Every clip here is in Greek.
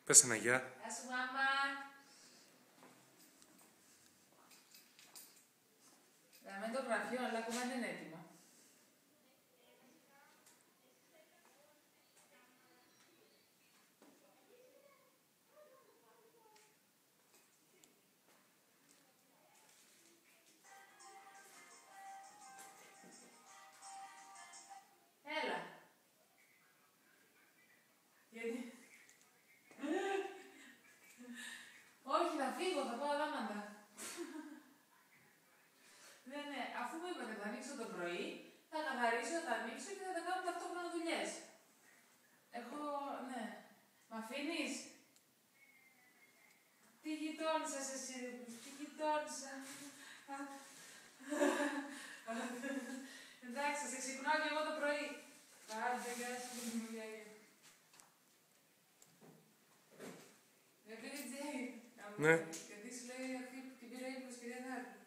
Πες ένα γεια. Γεια σου, μάμα. Δάμε το γραφείο, αλλά ακόμα δεν είναι έτοιμο. Έλα. Γιατί... Όχι, θα φύγω, θα πάω δάματα. Ναι, αφού μου είπατε θα ανοίξω το πρωί, θα καθαρίσω, θα ανοίξω και θα τα κάνω ταυτόχρονα δουλειές. Έχω, ναι. Μ' αφήνεις? Τι γειτόνισσας εσύ, τι γειτόνισσα. Εντάξει, θα σε ξυπνάω και εγώ το πρωί. Άντε, γεια σου, Μιουλιάγια. Δεν πήρε Τζέι. Ναι. Γιατί σου λέει αυτή την πήρα ύπνος και δεν θα έρθει.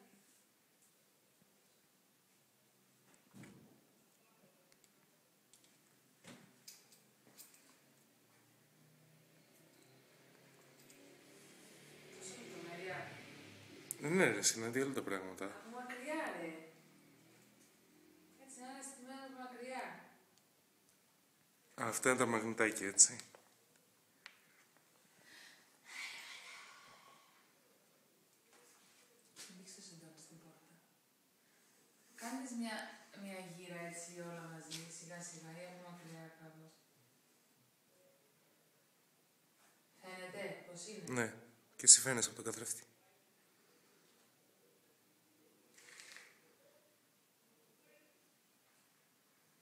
Τόσο λεπτομέρεια. Ναι, ρε, συναντεί όλα τα πράγματα. Από μακριά, ρε. Έτσι, ένα αισθημένο από μακριά. Αυτά είναι τα μαγνητάκια, έτσι. Ανοίξτε το συντόνι στην πόρτα. Κάνεις μια γύρα έτσι όλα μαζί, σιγά σιγά ή από μακριά κάπως. Φαίνεται πως είναι. Ναι, και εσύ φαίνεσαι από τον καθρέφτη.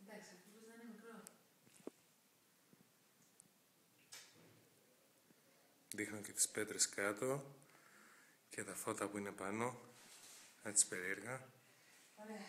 Εντάξει, αυτό πως να είναι μικρό. Δείχνω και τις πέτρες κάτω και τα φώτα που είναι πάνω. Έτσι περίεργα. Ωραία.